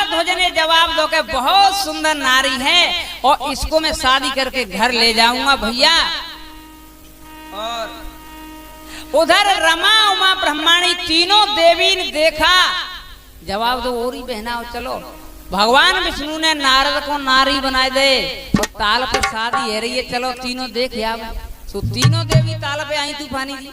ध्वज ने जवाब दो के बहुत सुंदर नारी है और इसको मैं शादी करके घर ले जाऊंगा भैया। और उधर रमा उमा ब्रह्माणी तीनों देवी ने देखा, जवाब दो ओरी बहना चलो। भगवान विष्णु ने नारद को नारी बनाए दे और ताल पर शादी है रही है, चलो तीनों देख आओ। तो तीनों देवी ताल पे आई तूफानी जी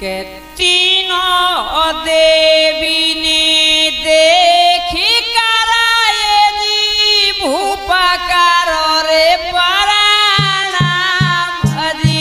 के तीनों देवी ने देखी कराए जी भूपकार रे प्रणाम जी।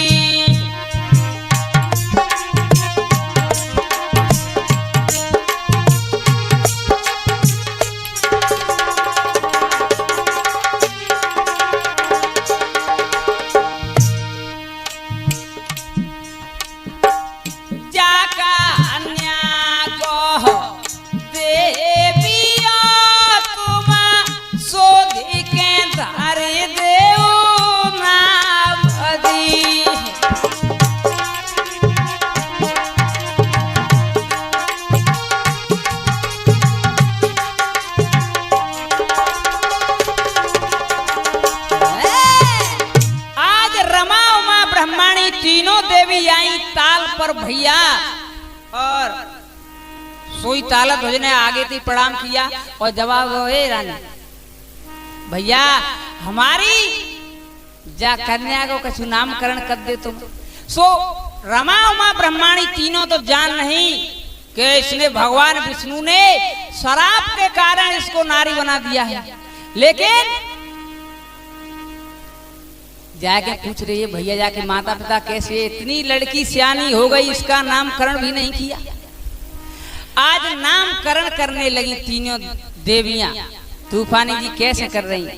भैया और सोई ताला ध्वज ने आगे थी प्रणाम किया और जवाब ए रानी भैया हमारी जा कन्या को कछु नामकरण कर दे तुम। सो रमा उमा ब्रह्माणी तीनों तो जान नहीं कि इसने भगवान विष्णु ने शराब के कारण इसको नारी बना दिया है, लेकिन जाके पूछ रही है भैया जाके माता पिता कैसे, इतनी लड़की सियानी हो गई इसका नामकरण भी नहीं किया। आज नामकरण करने लगी तीनों देवियां। तूफानी जी कैसे कर रही हैं?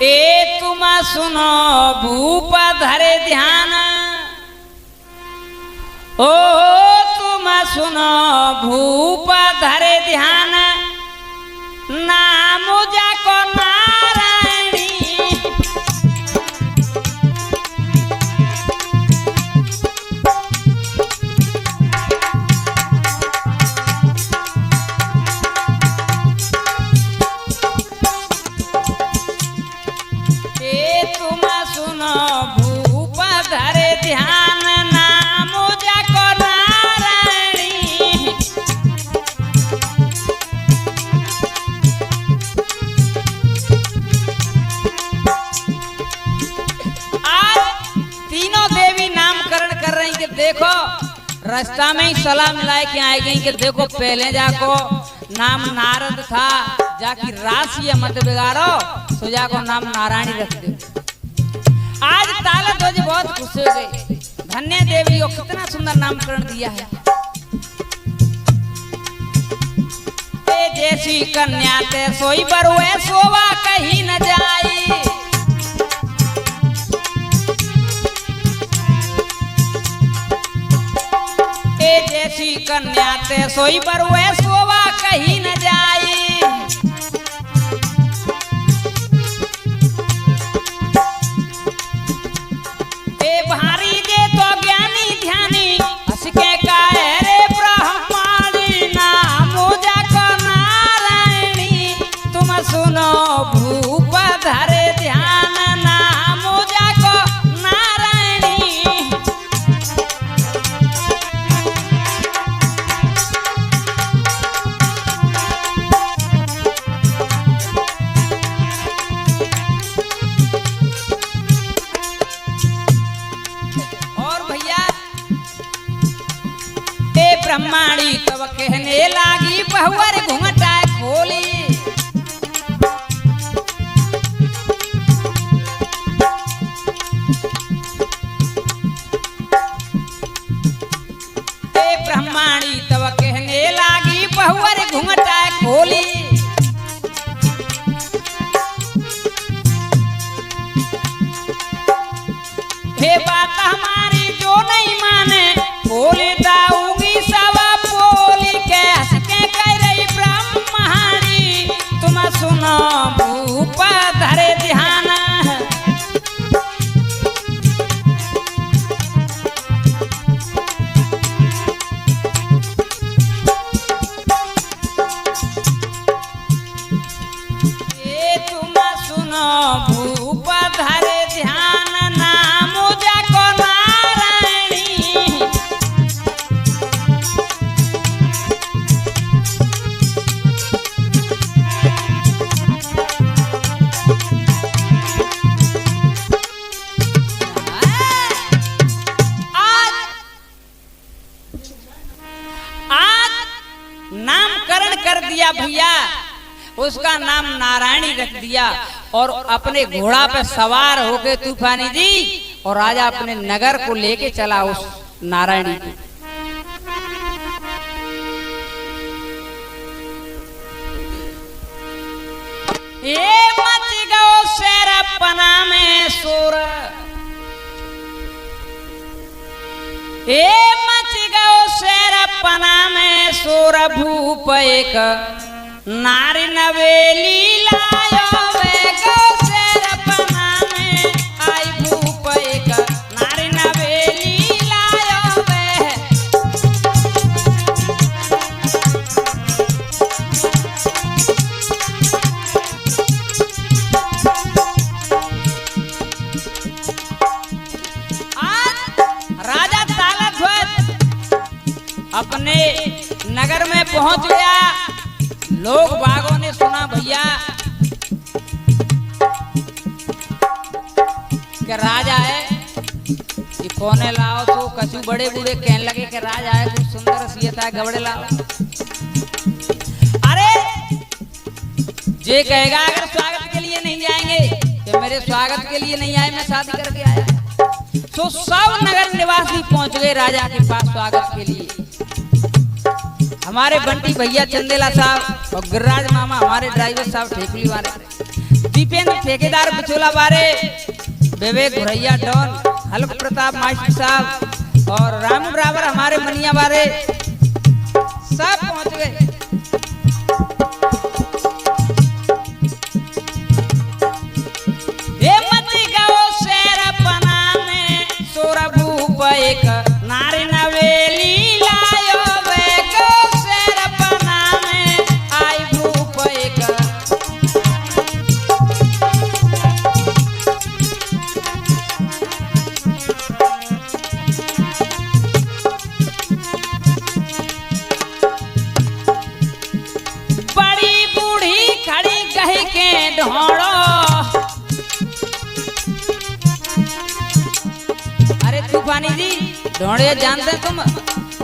ए तुम सुनो भूप धरे ध्यान, ओ तुम सुनो भूप धरे ध्यान, नाम जाको नारायणी। ए तुम सुनो भूप धरे ध्यान, नाम जाको नारायणी। देखो रास्ता में ही सलाह मिलाए के आए गई कि देखो पहले जाको नाम नारद था, जाकी राशि मत बिगाड़ो, तो जाको नाम नारायणी रख दे। आज ताला ध्वज बहुत खुश हो गए, धन्य देवी को कितना सुंदर नामकरण दिया है। ते जैसी कन्या ते सोई बरुए सोवा कहीं न जाई, जैसी कन्या ते सोई बरुए सोवा कहीं न जाई। ए भारी जे तो ज्ञानी ध्यानी हंस के काहे रे ब्रह्माणी, नाम जाको नारायणी। तुम सुनो भूप धरे ध्यान, नाम जाको नारायणी। ब्रह्माणी तब कहने लागी बहुवर घूंघटा खोली, ब्रह्माणी तब कहने लागी बहुवर घूंघटा खोली। हे बात हमारी जो नहीं माने बोले दाऊंगी सवा बोली के हंस के कह रही ब्रह्माणी। तुम सुनो भूप धरे ध्यान, भैया उसका नाम नारायणी रख दिया और अपने घोड़ा पे सवार होके तूफानी जी और राजा अपने नगर को लेके चला उस नारायणी को। ये मच गयो शेर पना में शोर, ये मच गयो शेर पना में शोर, भूप एक नारी नवेली लायो वे गो शेर पना में आई, भूप एक नारी नवेली लायो वे। राजा तालध्वज अपने नगर में पहुंच गया। लोग बागों ने सुना भैया कि राजा है, ये कौन है लाओ, तो कछु बड़े बूढ़े कहने लगे कि राजा है, कुछ सुंदर सीता है, गबड़े लाओ। अरे जे कहेगा अगर स्वागत के लिए नहीं जाएंगे कि मेरे स्वागत के लिए नहीं आए, मैं शादी करके आया। तो सब नगर निवासी पहुंच गए राजा के पास स्वागत के लिए। हमारे बंटी भैया चंदेला साहब और गिरिराज मामा हमारे ड्राइवर साहब ठेकुली वाले, दीपेंद्र ठेकेदार बिचोला वाले, विवेक भुरैया डॉन, हल्क प्रताप मास्टर साहब और रामू बराबर हमारे मनिया वाले सब पहुंच गए। ये मच गयो शेर पना में शोर, भूप एक नारी नवेली लायो वे गो शेर पना में आई, भूप एक। बड़ी बूढ़ी खड़ी कही के ढोड़ो, तूफानी जी ढोड़े जानते तुम,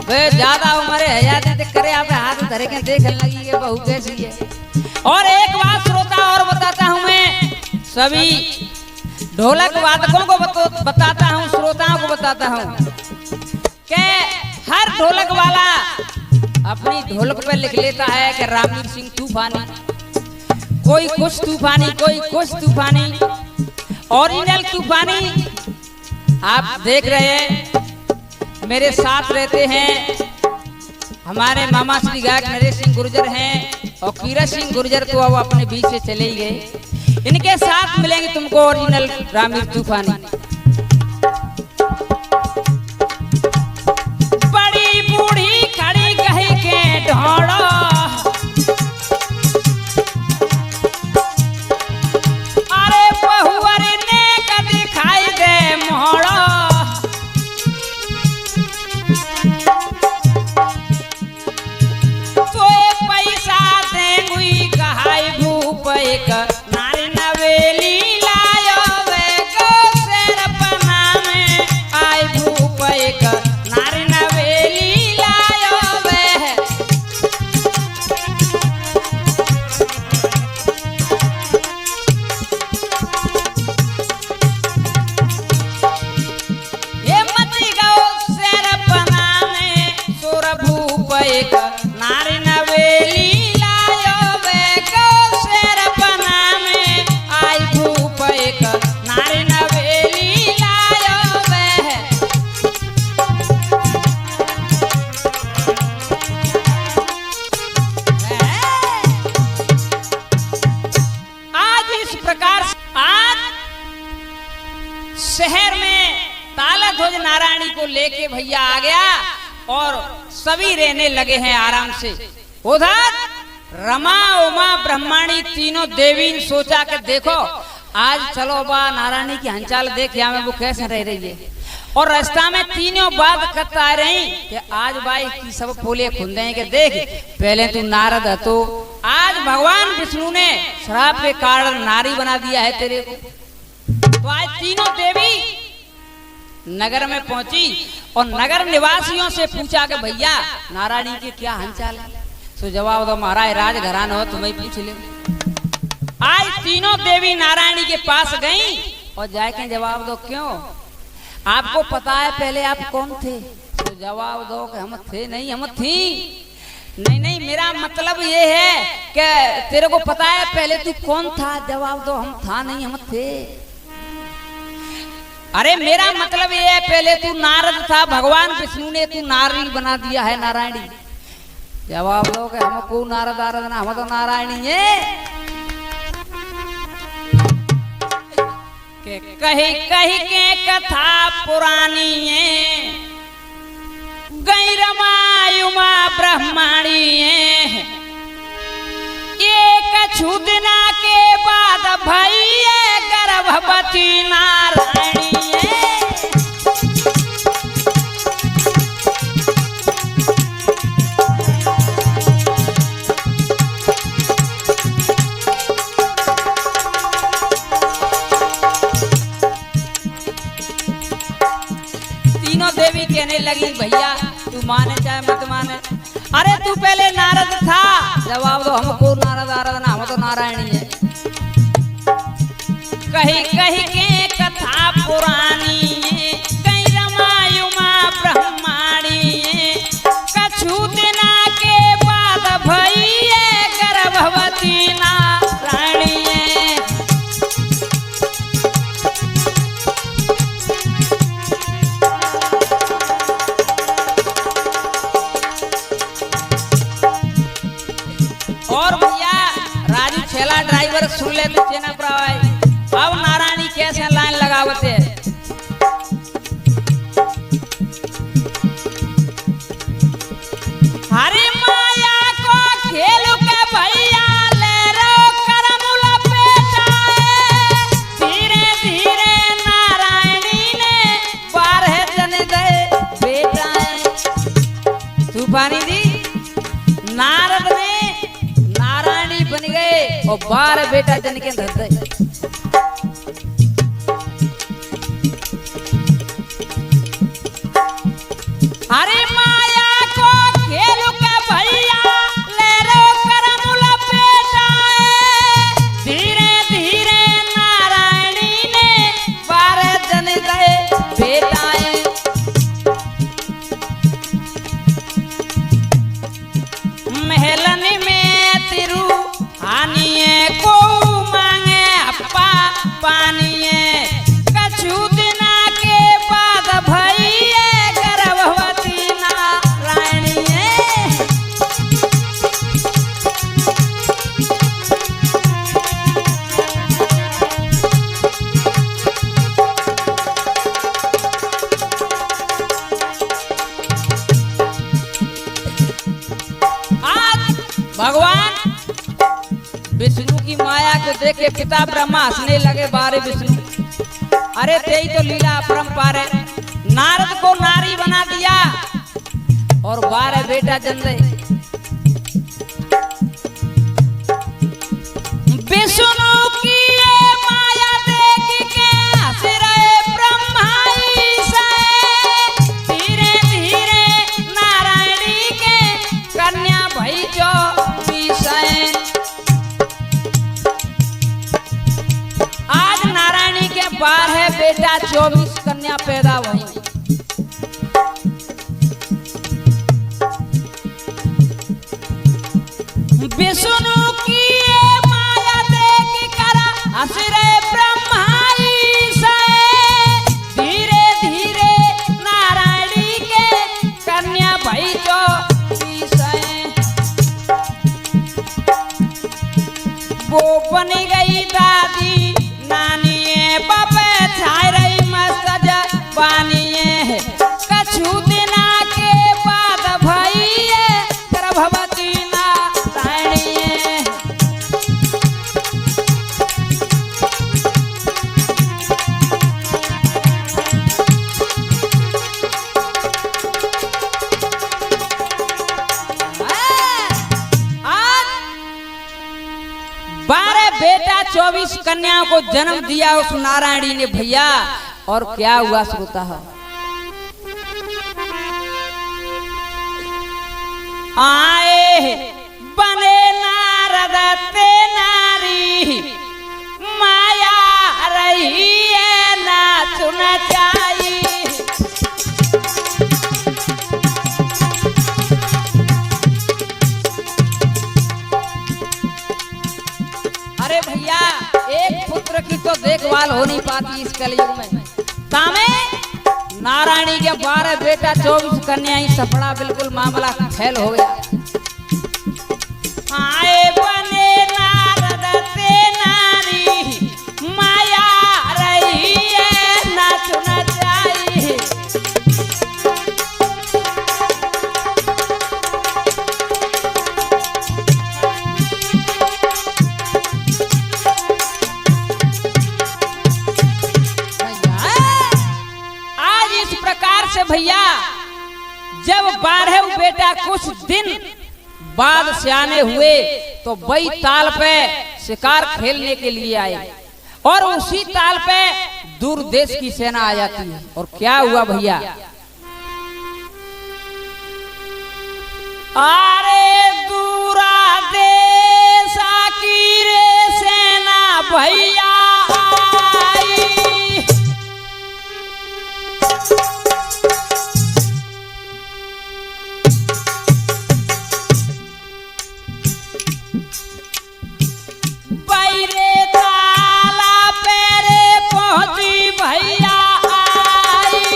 वे ज्यादा उम्र है जाते करे आप हाथ धरे के देखने लगी है बहू कैसी है। और एक बात श्रोता और बताता हूँ, मैं सभी ढोलक वादकों को बताता हूँ, श्रोताओं को बताता हूँ कि हर ढोलक वाला अपनी ढोलक पे लिख लेता है कि रामवीर सिंह तूफानी, कोई कुछ तूफानी, कोई कुछ तूफानी। ओरिजिनल तूफानी आप देख रहे हैं, मेरे साथ रहते हैं हमारे मामा श्री गायक नरेश सिंह गुर्जर हैं और कीरत सिंह गुर्जर तो अब अपने बीच से चले ही गए। इनके साथ मिलेंगे तुमको ओरिजिनल रामवीर तूफानी। बड़ी बूढ़ी खड़ी कही के ढोड़ो, अरे बहुअर ने का दिखाई दे मोड़ो, एक नारी नवेली लायो वे गो शेर पना में आई, भूप एक नारी नवेली लायो वे। ये मच गयो शेर पना में शोर, भूप एक नारी नवेली नारी नवेली लायो वे। आज इस प्रकार आज शहर में तालध्वज नारायणी को लेके भैया आ गया और सभी रहने लगे हैं आराम से। उधर रमा उमा ब्रह्माणी तीनों देवी ने सोचा कि देखो आज चलो बा नारायणी की हंचाल देख में वो कैसे रह रही है। और रास्ता में तीनों बात करता आ रही कि आज भाई की सब पोले खुंदे हैं कि देख पहले तू नारद है, तो आज भगवान विष्णु ने श्राप के कारण नारी बना दिया है तेरे को। तो आज तीनों देवी नगर में पहुंची और नगर निवासियों से पूछा कि भैया नारायणी के क्या हालचाल है। तो जवाब दो महाराज राज घरान हो तुम्हें पूछ ले। आज तीनों देवी नारायणी के पास गई और जाके जवाब दो क्यों आपको पता है पहले आप कौन थे? तो जवाब दो कि हम थे नहीं, हम थी नहीं। नहीं मेरा मतलब ये है कि तेरे को पता है पहले तू कौन था? जवाब दो हम था नहीं, हम थे। अरे मेरा मतलब ये है पहले तू नारद था, भगवान विष्णु ने तू नारी बना दिया है नारायणी। जवाब दो कि हमको नारद आराधना, हम तो नारायणी है। कही कही के कथा पुरानी है, गई रमायुमा ब्रह्माणी है। एक छुदना के बाद भई गर्भवती नारायणी है। देवी कहने लगी भैया तू माने चाहे मत माने, अरे तू पहले नारद था। जवाब दो हमको नारद आराधना, हम तो नारायणी है। कही कही के कथा पुरानी है, कई रमायुमा ब्रह्माणी है। कछु दिना के बाद भई गर्भवती नारायणी है। और भैया राजू छेला ड्राइवर सुन ले तो चेना प्रावाई अब नारायणी कैसे लाइन लगावते। हरे माया को खेलू के भैया ले रो करम लपेटाए। धीरे धीरे नारायणी ने 12 जन दे बेटाए। तूफानी दी नारद ने नारायणी बन गए और 12 बेटा जन के धर दे। अरे माया को खेलू के भैया ले रो करम लपेटाए। धीरे धीरे नारायणी ने 12 जन दे बेटाए। महलन में तिरु हानिए को मांगे अपा पानिए। कछु दिना के बाद भई गर्भवती नारायणी है। भगवान विष्णु की माया को देख के पिता ब्रह्मा हंसने लगे। 12 विष्णु अरे तेरी तो लीला अपरंपार है। नारद को नारी बना दिया और 12 बेटा जन दे। विष्णु की ये माया देख के हंस रहे ब्रह्मा से। धीरे धीरे नारायणी के कन्या भई जो आज नारायणी के 12 बेटा 24 कन्या पैदा हुई। विष्णु की माया देख कर हंस रहे ब्रह्मा से। धीरे धीरे नारायणी के कन्या भई जो वो बन गई दादी नानी बाबे छाई रही मस्त जवानी। कछु दिना के बाद भई गर्भवती नारायणी। बेटा 24 कन्याओं को जन्म दिया उस नारायणी ने भैया। और क्या हुआ श्रोता है, आए बने नारद ते नारी माया रही है नाच नचाई। अरे भैया एक पुत्र की तो देखभाल हो नहीं पाती इस कलयुग में, तामे नारायणी के 12 बेटा 24 कन्या ही सपड़ा बिल्कुल मामला फैल हो गया। आए बने नारद ते नारी माया रही है नाच नचाई। आज इस प्रकार से भैया जब 12 बेटा कुछ दिन बाद सियाने हुए तो वही ताल पे शिकार खेलने के लिए आए और उसी ताल पे दूर देश की सेना आ जाती है। और क्या हुआ भैया, अरे दूरा देश की रे सेना भैया आई। बैरे ताला पेरे पहुंची भैया आई।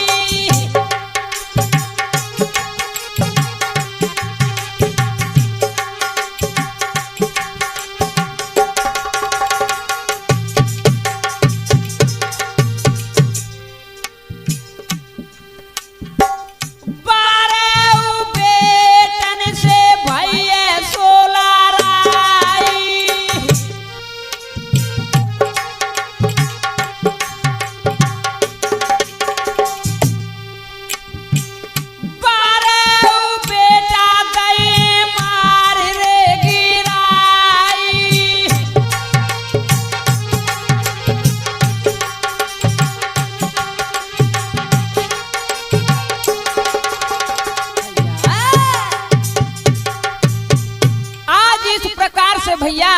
भैया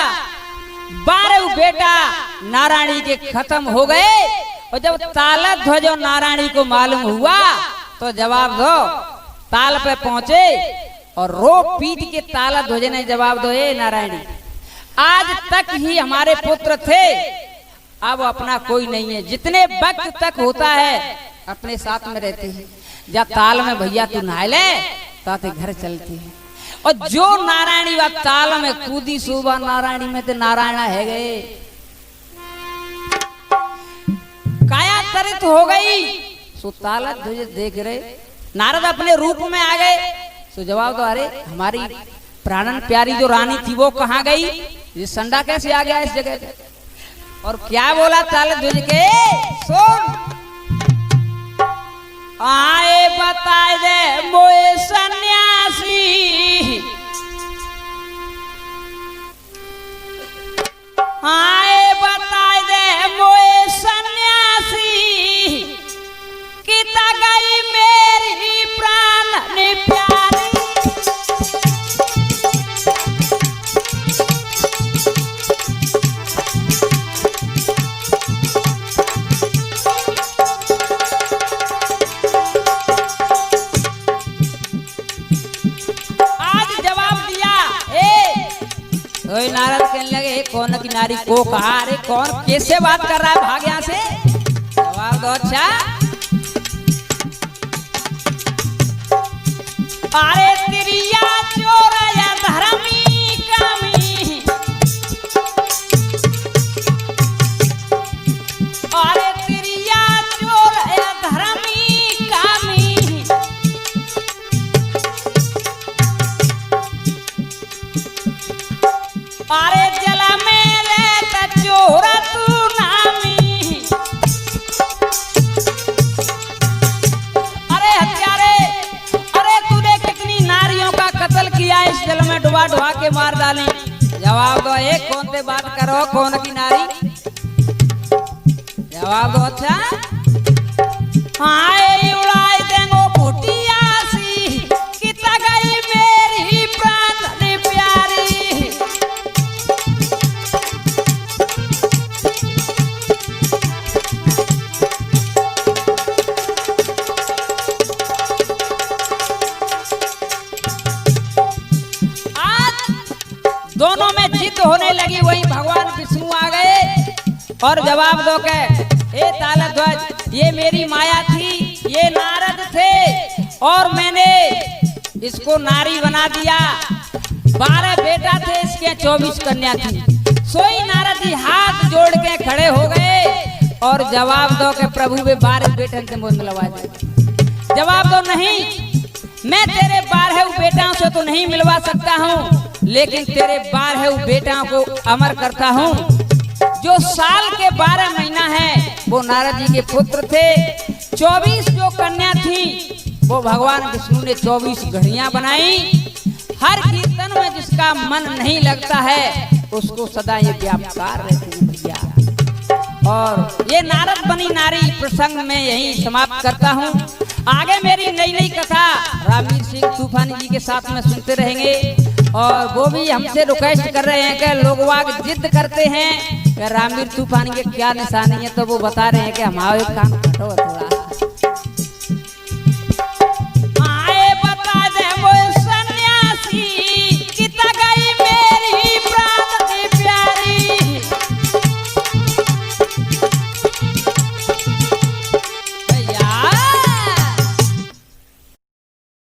12 बेटा नारायणी के खत्म हो गए। और जब ताला ध्वज नारायणी को मालूम हुआ तो जवाब दो ताल पे पहुंचे और रो पीट के ताला ध्वज ने जवाब दो, ए नारायणी आज तक ही हमारे पुत्र थे, अब अपना कोई नहीं है, जितने वक्त तक होता है अपने साथ में रहते हैं, जा ताल में भैया तू नहा ले ताते घर चलती है। और जो नारायणी व ताल में कूदी सुबह नारायणी में तो नारायणा है गए, काया तरित हो गई। सो ताला तुझे देख रहे नारद अपने रूप में आ गए। सो जवाब दो, अरे हमारी प्राणन प्यारी जो रानी थी वो कहाँ गई, ये संडा कैसे आ गया इस जगह पे। और क्या बोला ताला ध्वज के, सुन आए बताए दे मोए सन्यासी, आए बताए दे मोए सन्यासी, किता गई मेरी प्राण ने प्यारी। नारद कहने लगे कौन की नारी को कहा, अरे कौन कैसे बात कर रहा है, भाग यहाँ से। जवाब दो, अच्छा अरे तिरिया चोर या धर्मी कामी, अरे तिरिया चोर या धर्मी कामी, अरे जला मेरे चोर तू नामी, अरे हत्यारे, अरे तूने कितनी नारियों का कत्ल किया, इस जल में डुबा डुबा के मार डाली। जवाब दो, एक कौन से बात करो, कौन की नारी। जवाब दो, अच्छा हाय उड़ाई देंगो फुटिया सी, किता गई मेरी प्राण प्यारी। विष्णु आ गए और जवाब दो के हे तालध्वज, ये मेरी माया थी, ये नारद थे और मैंने इसको नारी बना दिया। 12 बेटा थे इसके, 24 कन्या थी। सोई नारद जी हाथ जोड़ के खड़े हो गए और जवाब दो के प्रभु वे 12 बेटन से मुझे मिलवा दे। जवाब दो नहीं, मैं तेरे 12 बेटाओं से तो नहीं मिलवा सकता हूँ, लेकिन तेरे 12 बेटाओं को अमर करता हूँ। जो साल के 12 महीना है वो नारद जी के पुत्र थे। 24 जो कन्या थी वो भगवान विष्णु ने 24 घड़ियां बनाई। हर कीर्तन में जिसका मन नहीं लगता है उसको सदा ये व्यापकार रहते हैं भैया। और ये नारद बनी नारी प्रसंग में यही समाप्त करता हूँ। आगे मेरी नई नई कथा रामवीर सिंह तूफानी जी के साथ में सुनते रहेंगे। और वो भी हमसे रिक्वेस्ट कर रहे हैं कि लोग वाग जिद करते हैं कि रामवीर तूफानी के क्या निशानी है, तो वो बता रहे हैं कि हमारे काम